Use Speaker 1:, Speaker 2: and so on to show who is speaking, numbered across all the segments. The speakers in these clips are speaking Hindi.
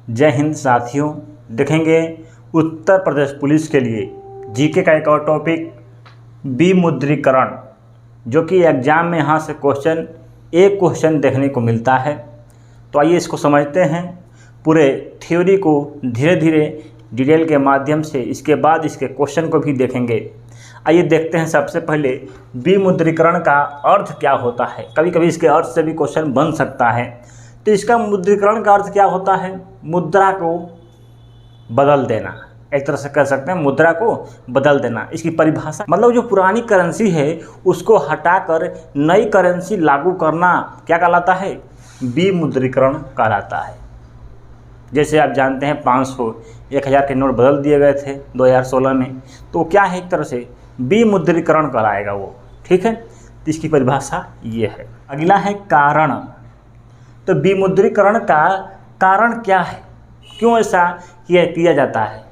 Speaker 1: जय हिंद साथियों। देखेंगे उत्तर प्रदेश पुलिस के लिए जीके का एक और टॉपिक विमुद्रीकरण, जो कि एग्ज़ाम में यहाँ से एक क्वेश्चन देखने को मिलता है। तो आइए इसको समझते हैं, पूरे थ्योरी को धीरे धीरे डिटेल के माध्यम से, इसके बाद इसके क्वेश्चन को भी देखेंगे। आइए देखते हैं सबसे पहले विमुद्रीकरण का अर्थ क्या होता है। कभी कभी इसके अर्थ से भी क्वेश्चन बन सकता है। तो इसका मुद्रीकरण का अर्थ क्या होता है? मुद्रा को बदल देना, एक तरह से कह सकते हैं मुद्रा को बदल देना। इसकी परिभाषा मतलब जो पुरानी करेंसी है उसको हटाकर नई करेंसी लागू करना क्या कहलाता है? विमुद्रीकरण कहलाता है। जैसे आप जानते हैं 500, 1000 के नोट बदल दिए गए थे 2016 में, तो क्या है, एक तरह से विमुद्रीकरण कराएगा वो। ठीक है, तो इसकी परिभाषा ये है। अगला है कारण। तो विमुद्रीकरण का कारण क्या है, क्यों ऐसा किया जाता है?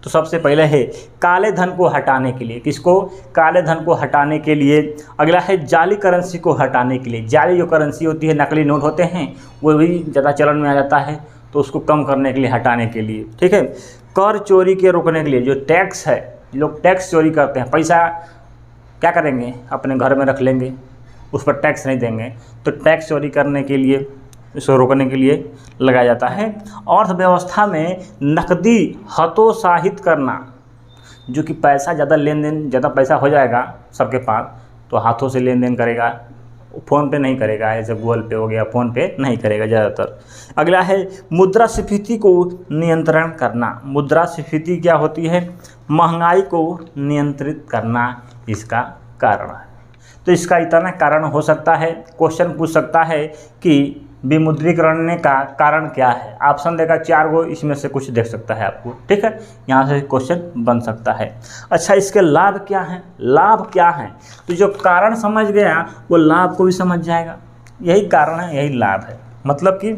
Speaker 1: तो सबसे पहले है काले धन को हटाने के लिए। किसको? काले धन को हटाने के लिए। अगला है जाली करेंसी को हटाने के लिए। जाली जो करेंसी होती है, नकली नोट होते हैं, वो भी ज़्यादा चलन में आ जाता है, तो उसको कम करने के लिए, हटाने के लिए। ठीक है, कर चोरी के रोकने के लिए। जो टैक्स है, लोग टैक्स चोरी करते हैं, पैसा क्या करेंगे, अपने घर में रख लेंगे, उस पर टैक्स नहीं देंगे, तो टैक्स चोरी करने के लिए, इसको रोकने के लिए लगाया जाता है। अर्थव्यवस्था में नकदी हतोत्साहित करना, जो कि पैसा ज़्यादा लेन देन, ज़्यादा पैसा हो जाएगा सबके पास, तो हाथों से लेन देन करेगा, फ़ोन पे नहीं करेगा, ऐसे गूगल पे हो गया, फ़ोन पे नहीं करेगा ज़्यादातर। अगला है मुद्रास्फीति को नियंत्रण करना। मुद्रास्फीति क्या होती है? महंगाई को नियंत्रित करना इसका कारण है। तो इसका इतना कारण हो सकता है, क्वेश्चन पूछ सकता है कि विमुद्रीकरण का कारण क्या है। ऑप्शन देगा 4 गो, इसमें से कुछ देख सकता है आपको। ठीक है, यहाँ से क्वेश्चन बन सकता है। अच्छा, इसके लाभ क्या हैं? लाभ क्या हैं? तो जो कारण समझ गया वो लाभ को भी समझ जाएगा। यही कारण है, यही लाभ है। मतलब कि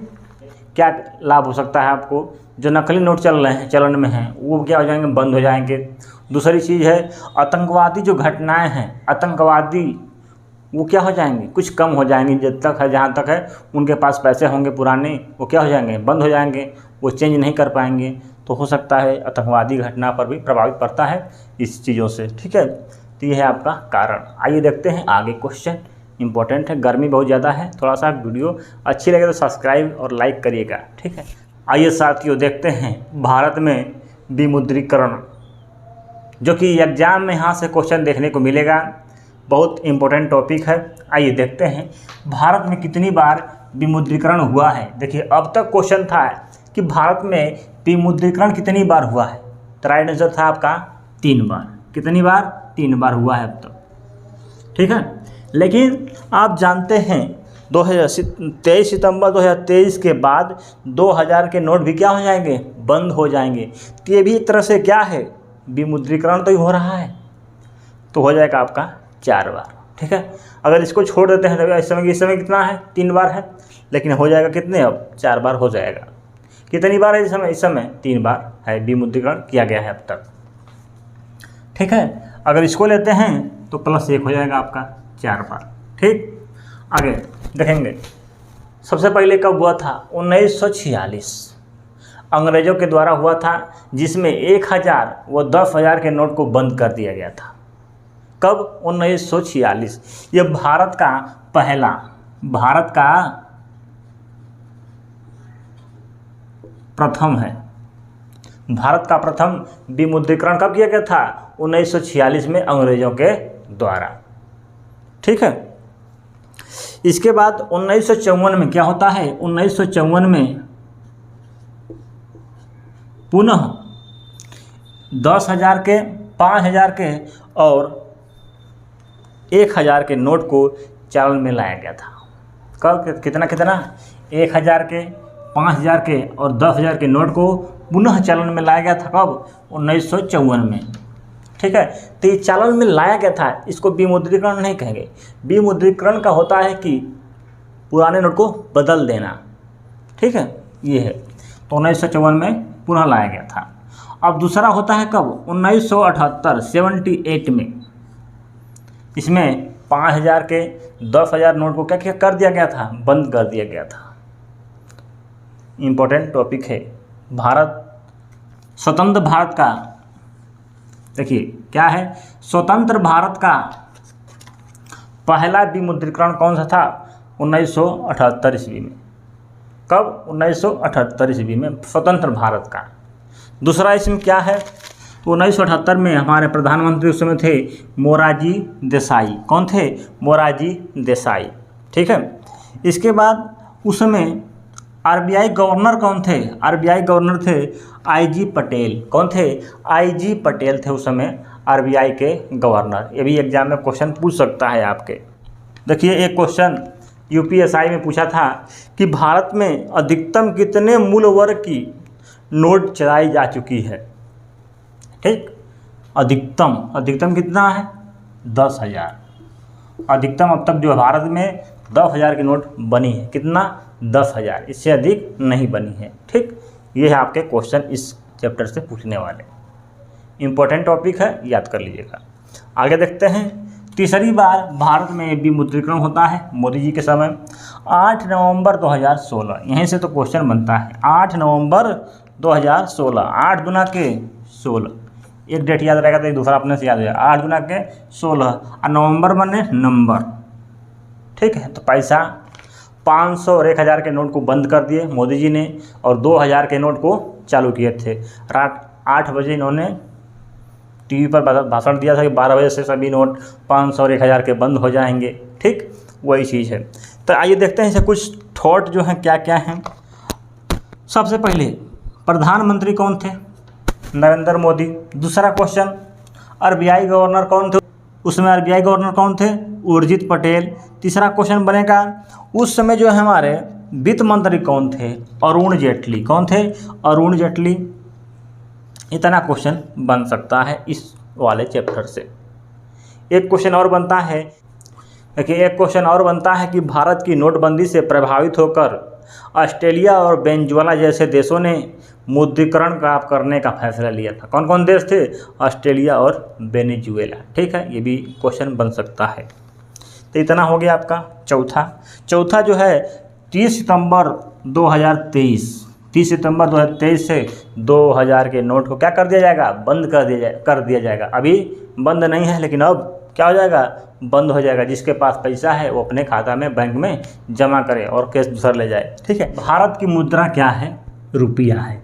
Speaker 1: क्या लाभ हो सकता है आपको? जो नकली नोट चल रहे हैं, चलन में हैं, वो क्या हो जाएंगे? बंद हो जाएंगे। दूसरी चीज़ है आतंकवादी जो घटनाएँ हैं, आतंकवादी वो क्या हो जाएंगे? कुछ कम हो जाएंगे। जब तक है, जहाँ तक है उनके पास पैसे होंगे पुराने, वो क्या हो जाएंगे? बंद हो जाएंगे, वो चेंज नहीं कर पाएंगे। तो हो सकता है आतंकवादी घटना पर भी प्रभावित पड़ता है इस चीज़ों से। ठीक है, तो ये है आपका कारण। आइए देखते हैं आगे क्वेश्चन, इंपॉर्टेंट है। गर्मी बहुत ज़्यादा है, थोड़ा सा वीडियो अच्छी लगे तो सब्सक्राइब और लाइक करिएगा। ठीक है, आइए साथियों देखते हैं भारत में विमुद्रीकरण, जो कि एग्जाम में यहाँ से क्वेश्चन देखने को मिलेगा। बहुत इम्पोर्टेंट टॉपिक है। आइए देखते हैं भारत में कितनी बार विमुद्रीकरण हुआ है। देखिए, अब तक क्वेश्चन था कि भारत में विमुद्रीकरण कितनी बार हुआ है, तो राइट आंसर था आपका 3 बार। कितनी बार? 3 बार हुआ है अब तक। ठीक है, लेकिन आप जानते हैं 23 सितंबर 2023 के बाद 2000 के नोट भी क्या हो जाएंगे? बंद हो जाएंगे। तो ये भी एक तरह से क्या है? विमुद्रीकरण तो ही हो रहा है, तो हो जाएगा आपका 4 बार। ठीक है, अगर इसको छोड़ देते हैं तो इस समय कितना है? 3 बार है, लेकिन हो जाएगा कितने? अब 4 बार हो जाएगा। कितनी बार है इस समय 3 बार है विमुद्रीकरण किया गया है अब तक। ठीक है, अगर इसको लेते हैं तो +1 हो जाएगा आपका 4 बार। ठीक, आगे देखेंगे। सबसे पहले कब हुआ था? 1946 अंग्रेज़ों के द्वारा हुआ था, जिसमें 1000 व 10,000 के नोट को बंद कर दिया गया था। कब? 1946। ये भारत का प्रथम है। भारत का प्रथम विमुद्रीकरण कब किया गया था? 1946 में अंग्रेजों के द्वारा। ठीक है, इसके बाद 1954 में क्या होता है? 1954 में पुनः 10,000 के, 5,000 के और 1000 के नोट को चलन में लाया गया था। कब? कितना 1000 के, 5000 के और 10,000 के नोट को पुनः चलन में लाया गया था। कब? 1954 में। ठीक है, तो ये चलन में लाया गया था, इसको विमुद्रीकरण नहीं कहेंगे। विमुद्रीकरण का होता है कि पुराने नोट को बदल देना। ठीक है, ये है। तो 1954 में पुनः लाया गया था। अब दूसरा होता है कब? 1978 में। इसमें 5,000 के 10,000 नोट को क्या कर दिया गया था? बंद कर दिया गया था। इम्पोर्टेंट टॉपिक है। भारत, स्वतंत्र भारत का, देखिए क्या है, स्वतंत्र भारत का पहला विमुद्रीकरण कौन सा था? 1978 ईस्वी में। कब? 1978 ईस्वी में, स्वतंत्र भारत का। दूसरा इसमें क्या है, 1978 में हमारे प्रधानमंत्री उस समय थे मोरारजी देसाई। कौन थे? मोरारजी देसाई। ठीक है। इसके बाद उस समय आरबीआई गवर्नर कौन थे? आरबीआई गवर्नर थे आईजी पटेल। कौन थे? आईजी पटेल थे उस समय आरबीआई के गवर्नर। ये भी एग्जाम में क्वेश्चन पूछ सकता है आपके। देखिए एक क्वेश्चन यूपीएसआई में पूछा था कि भारत में अधिकतम कितने मूल्य वर्ग की नोट चलाई जा चुकी है? ठीक, अधिकतम कितना है? 10,000। अधिकतम अब तक जो भारत में 10,000 की नोट बनी है, कितना? 10,000, इससे अधिक नहीं बनी है। ठीक, ये है आपके क्वेश्चन इस चैप्टर से पूछने वाले। इम्पोर्टेंट टॉपिक है, याद कर लीजिएगा। आगे देखते हैं। तीसरी बार भारत में विमुद्रीकरण होता है मोदी जी के समय, 8 नवंबर 2016। यहीं से तो क्वेश्चन बनता है। 8 नवंबर 2016, 8 गुना के 16, एक डेट याद रहेगा तो एक दूसरा अपने से याद हो जाएगा। 8 गुना के 16 और नवंबर बने नंबर। ठीक है, तो पैसा 500 और 1,000 के नोट को बंद कर दिए मोदी जी ने और 2,000 के नोट को चालू किए थे। रात 8 बजे इन्होंने टीवी पर भाषण दिया था कि 12 बजे से सभी नोट 500 और 1,000 के बंद हो जाएंगे। ठीक, वही चीज़ है। तो आइए देखते हैं इसे कुछ थॉट जो हैं क्या क्या हैं। सबसे पहले प्रधानमंत्री कौन थे? नरेंद्र मोदी। दूसरा क्वेश्चन, आरबीआई गवर्नर कौन थे? उसमें आरबीआई गवर्नर कौन थे? उर्जित पटेल। तीसरा क्वेश्चन बनेगा उस समय जो है हमारे वित्त मंत्री कौन थे? अरुण जेटली। कौन थे? अरुण जेटली। इतना क्वेश्चन बन सकता है इस वाले चैप्टर से। एक क्वेश्चन और बनता है, देखिए एक क्वेश्चन और बनता है कि भारत की नोटबंदी से प्रभावित होकर ऑस्ट्रेलिया और वेनेजुएला जैसे देशों ने मुद्रीकरण का करने का फैसला लिया था। कौन कौन देश थे? ऑस्ट्रेलिया और वेनेजुएला। ठीक है, ये भी क्वेश्चन बन सकता है। तो इतना हो गया आपका चौथा जो है 30 सितंबर 2023। 30 सितंबर 2023 से 2,000 के नोट को क्या कर दिया जाएगा? बंद कर दिया जाएगा। अभी बंद नहीं है, लेकिन अब क्या हो जाएगा? बंद हो जाएगा। जिसके पास पैसा है वो अपने खाता में बैंक में जमा करे और कैश दूसरा ले जाए। ठीक है। भारत की मुद्रा क्या है? रुपया है।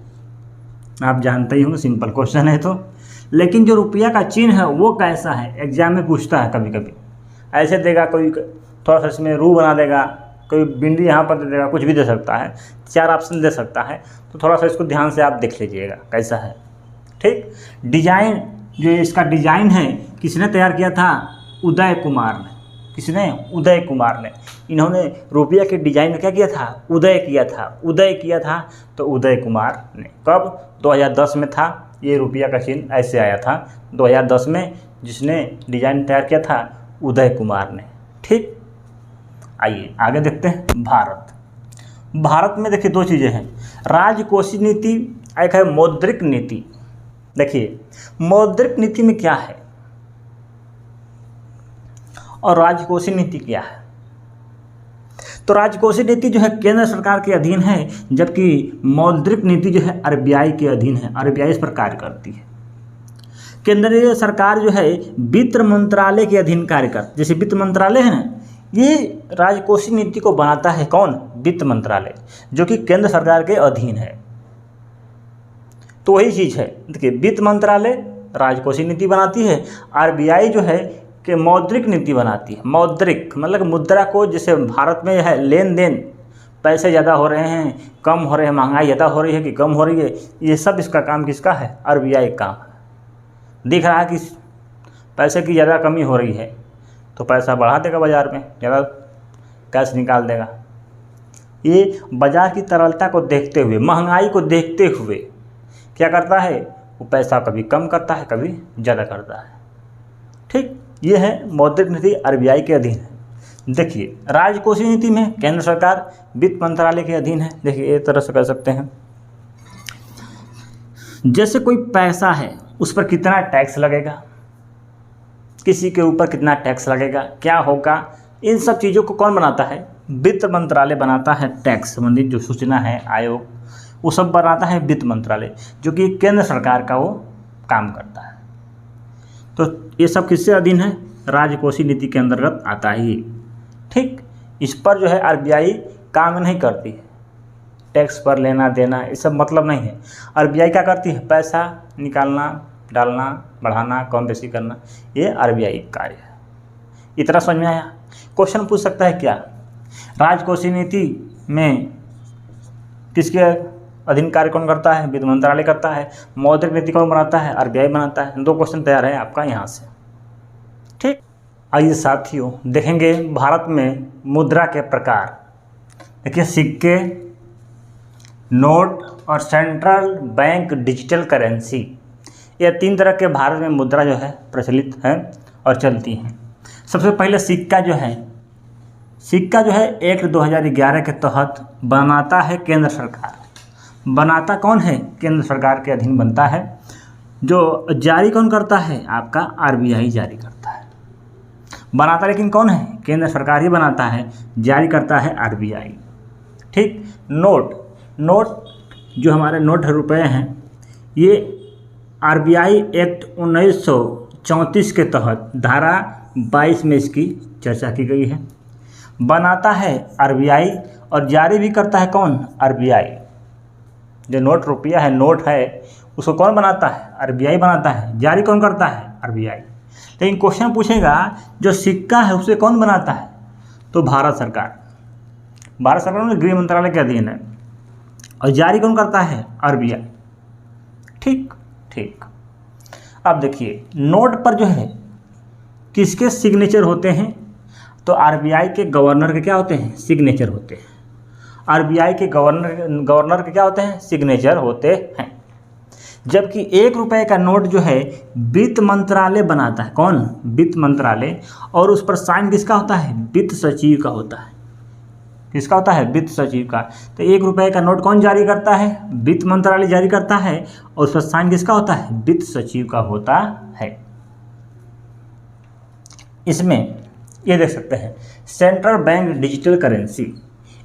Speaker 1: आप जानते ही होंगे, सिंपल क्वेश्चन है तो। लेकिन जो रुपया का चिन्ह है वो कैसा है? एग्जाम में पूछता है कभी कभी। ऐसे देगा, कोई थोड़ा सा इसमें रू बना देगा, कोई बिंदी यहाँ पर दे देगा, कुछ भी दे सकता है, 4 ऑप्शन दे सकता है। तो थोड़ा सा इसको ध्यान से आप देख लीजिएगा कैसा है। ठीक, डिजाइन, जो इसका डिजाइन है किसने तैयार किया था? उदय कुमार ने। किसने? उदय कुमार ने। इन्होंने रुपया के डिजाइन में क्या किया था? उदय किया था। तो उदय कुमार ने। कब? 2010 में था ये रुपया का चिन्ह, ऐसे आया था 2010 में। जिसने डिजाइन तैयार किया था उदय कुमार ने। ठीक, आइए आगे देखते हैं। भारत में देखिए 2 चीज़ें हैं, राजकोषीय नीति, एक है मौद्रिक नीति। देखिए मौद्रिक नीति में क्या है और राजकोषीय नीति क्या है? तो राजकोषीय नीति जो है केंद्र सरकार के अधीन है, जबकि मौद्रिक नीति जो है आरबीआई के अधीन है। आरबीआई इस पर कार्य करती है। केंद्रीय सरकार जो है वित्त मंत्रालय के अधीन कार्य करती है। जैसे वित्त मंत्रालय है ना, ये राजकोषीय नीति को बनाता है कौन? वित्त मंत्रालय, जो कि केंद्र सरकार के अधीन है। तो वही चीज़ है। देखिए वित्त मंत्रालय राजकोषीय नीति बनाती है, आरबीआई जो है कि मौद्रिक नीति बनाती है। मौद्रिक मतलब मुद्रा को, जैसे भारत में है लेन देन, पैसे ज़्यादा हो रहे हैं, कम हो रहे हैं, महंगाई ज़्यादा हो रही है कि कम हो रही है, ये सब इसका काम किसका है? आरबीआई का काम है। दिख रहा है कि पैसे की ज़्यादा कमी हो रही है तो पैसा बढ़ा देगा बाज़ार में, ज़्यादा कैश निकाल देगा। ये बाज़ार की तरलता को देखते हुए, महंगाई को देखते हुए क्या करता है? वो पैसा कभी कम करता है, कभी ज़्यादा करता है। ठीक, ये है मौद्रिक नीति आरबीआई के अधीन है। देखिए राजकोषीय नीति में केंद्र सरकार वित्त मंत्रालय के अधीन है। देखिए एक तरह से कह सकते हैं, जैसे कोई पैसा है उस पर कितना टैक्स लगेगा, किसी के ऊपर कितना टैक्स लगेगा, क्या होगा, इन सब चीज़ों को कौन बनाता है? वित्त मंत्रालय बनाता है। टैक्स संबंधित जो सूचना है, आयोग वो सब बनाता है वित्त मंत्रालय, जो कि केंद्र सरकार का वो काम करता है। तो ये सब किससे अधीन है? राजकोषीय नीति के अंतर्गत आता ही। ठीक, इस पर जो है आरबीआई काम नहीं करती है, टैक्स पर लेना देना ये सब मतलब नहीं है। आरबीआई क्या करती है? पैसा निकालना, डालना, बढ़ाना, कम बेसी करना, ये आरबीआई कार्य है। इतना समझ में आया? क्वेश्चन पूछ सकता है क्या, राजकोषीय नीति में किसके अधीन कार्य कौन करता है? वित्त मंत्रालय करता है। मौद्रिक नीति कौन बनाता है? आरबीआई बनाता है। 2 क्वेश्चन तैयार है आपका यहाँ से। ठीक, आइए साथियों देखेंगे भारत में मुद्रा के प्रकार। देखिए, सिक्के, नोट और सेंट्रल बैंक डिजिटल करेंसी, ये 3 तरह के भारत में मुद्रा जो है प्रचलित है और चलती हैं। सबसे पहले सिक्का जो है 1 2011 के तहत बनाता है केंद्र सरकार। बनाता कौन है? केंद्र सरकार के अधीन बनता है। जो जारी कौन करता है? आपका आरबीआई जारी करता है। बनाता लेकिन कौन है? केंद्र सरकार ही बनाता है, जारी करता है आरबीआई। ठीक, नोट जो हमारे नोट रुपए हैं, ये आरबीआई एक्ट 1934 के तहत धारा 22 में इसकी चर्चा की गई है। बनाता है आरबीआई और जारी भी करता है कौन? आरबीआई। जो नोट रुपया है, नोट है, उसको कौन बनाता है? आरबीआई बनाता है। जारी कौन करता है? आरबीआई। लेकिन क्वेश्चन पूछेगा जो सिक्का है उसे कौन बनाता है? तो भारत सरकार। भारत सरकार में गृह मंत्रालय के अधीन है। और जारी कौन करता है? आरबीआई। ठीक। अब देखिए, नोट पर जो है किसके सिग्नेचर होते हैं? तो आरबीआई के गवर्नर के क्या होते हैं? सिग्नेचर होते हैं। आरबीआई के गवर्नर के क्या होते हैं? सिग्नेचर होते हैं। जबकि 1 रुपये का नोट जो है वित्त मंत्रालय बनाता है। कौन? वित्त मंत्रालय। और उस पर साइन किसका होता है? वित्त सचिव का होता है। किसका होता है? वित्त सचिव का। तो 1 रुपये का नोट कौन जारी करता है? वित्त मंत्रालय जारी करता है। और उस पर साइन किसका होता है? वित्त सचिव का होता है। इसमें ये देख सकते हैं सेंट्रल बैंक डिजिटल करेंसी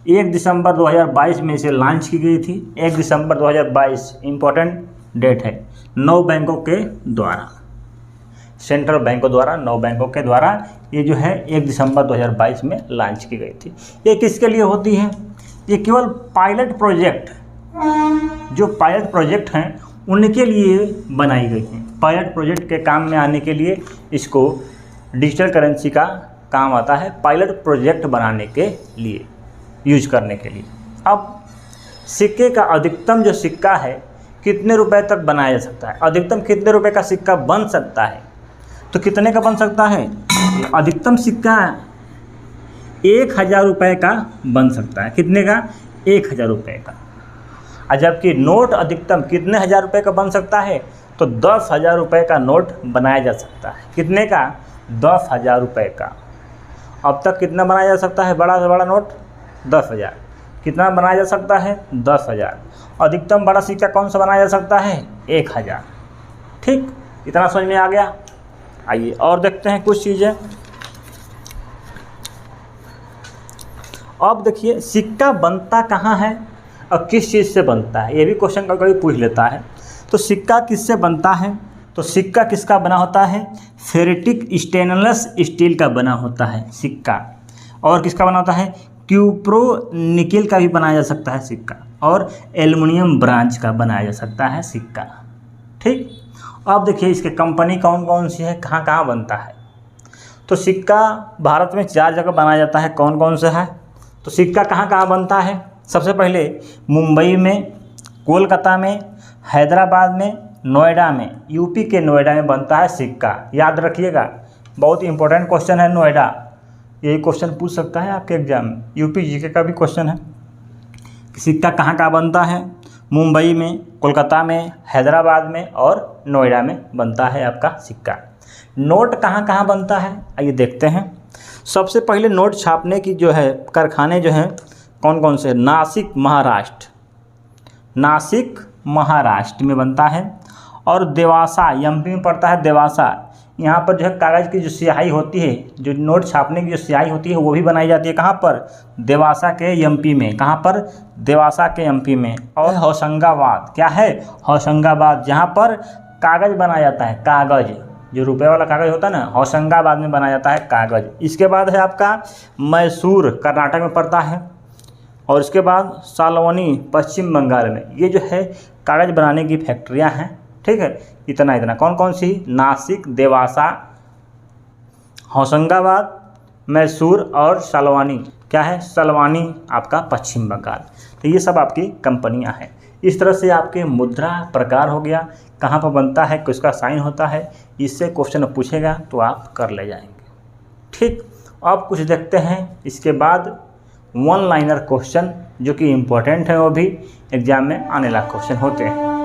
Speaker 1: 1 दिसंबर 2022 में इसे लॉन्च की गई थी। 1 दिसंबर 2022 इम्पोर्टेंट डेट है। 9 बैंकों के द्वारा, सेंट्रल बैंकों द्वारा, 9 बैंकों के द्वारा ये जो है 1 दिसंबर 2022 में लॉन्च की गई थी। ये किसके लिए होती है? ये केवल पायलट प्रोजेक्ट, जो पायलट प्रोजेक्ट हैं उनके लिए बनाई गई हैं। पायलट प्रोजेक्ट के काम में आने के लिए इसको डिजिटल करेंसी का काम आता है, पायलट प्रोजेक्ट बनाने के लिए, यूज करने के लिए। अब सिक्के का अधिकतम जो सिक्का है कितने रुपए तक बनाया जा सकता है? अधिकतम कितने रुपए का सिक्का बन सकता है? तो कितने का बन सकता है? अधिकतम सिक्का 1000 रुपये का बन सकता है। कितने का? 1000 रुपये का। और जबकि नोट अधिकतम कितने हज़ार रुपये का बन सकता है? तो 10,000 रुपये का नोट बनाया जा सकता है। कितने का? 10,000 रुपये का। अब तक कितना बनाया जा सकता है? बड़ा से बड़ा नोट 10,000। कितना बनाया जा सकता है? 10,000। अधिकतम बड़ा सिक्का कौन सा बनाया जा सकता है? 1000। ठीक, इतना समझ में आ गया। आइए और देखते हैं कुछ चीज़ें। अब देखिए, सिक्का बनता कहाँ है और किस चीज़ से बनता है, ये भी क्वेश्चन कभी पूछ लेता है। तो सिक्का किससे बनता है? तो सिक्का किसका बना होता है? फेरेटिक स्टेनलेस स्टील का बना होता है सिक्का। और किसका बना होता है? क्यूप्रो निकिल का भी बनाया जा सकता है सिक्का। और एल्युमिनियम ब्रांच का बनाया जा सकता है सिक्का। ठीक, अब देखिए इसके कंपनी कौन कौन सी है, कहाँ कहाँ बनता है। तो सिक्का भारत में 4 जगह बनाया जाता है। कौन कौन सा है? तो सिक्का कहाँ कहाँ बनता है? सबसे पहले मुंबई में, कोलकाता में, हैदराबाद में, नोएडा में। यूपी के नोएडा में बनता है सिक्का। याद रखिएगा, बहुत इंपॉर्टेंट क्वेश्चन है नोएडा। यही क्वेश्चन पूछ सकता है आपके एग्जाम में। यूपी जीके का भी क्वेश्चन है कि सिक्का कहाँ कहाँ बनता है। मुंबई में, कोलकाता में, हैदराबाद में और नोएडा में बनता है आपका सिक्का। नोट कहाँ कहाँ बनता है, आइए देखते हैं। सबसे पहले नोट छापने की जो है कारखाने जो हैं कौन कौन से? नासिक महाराष्ट्र, नासिक महाराष्ट्र में बनता है। और देवासा, एमपी में पड़ता है देवासा, यहाँ पर जो है कागज़ की जो स्याही होती है, जो नोट छापने की जो स्याही होती है वो भी बनाई जाती है। कहाँ पर? देवासा के एमपी में। कहाँ पर? देवासा के एमपी में। और होशंगाबाद, क्या है? होशंगाबाद, जहाँ पर कागज़ बनाया जाता है, कागज़ जो रुपये वाला कागज़ होता है ना, होशंगाबाद में बनाया जाता है कागज़। इसके बाद है आपका मैसूर, कर्नाटक में पड़ता है। और इसके बाद सालवनी, पश्चिम बंगाल में। ये जो है कागज़ बनाने की फैक्ट्रियाँ हैं, ठीक है। इतना कौन कौन सी? नासिक, देवासा, होशंगाबाद, मैसूर और सालवानी। क्या है? सालवानी आपका पश्चिम बंगाल। तो ये सब आपकी कंपनियां हैं। इस तरह से आपके मुद्रा प्रकार हो गया, कहाँ पर बनता है, किसका साइन होता है, इससे क्वेश्चन पूछेगा तो आप कर ले जाएंगे। ठीक, अब कुछ देखते हैं इसके बाद वन लाइनर क्वेश्चन जो कि इम्पोर्टेंट है, वो भी एग्जाम में आने वाला क्वेश्चन होते हैं।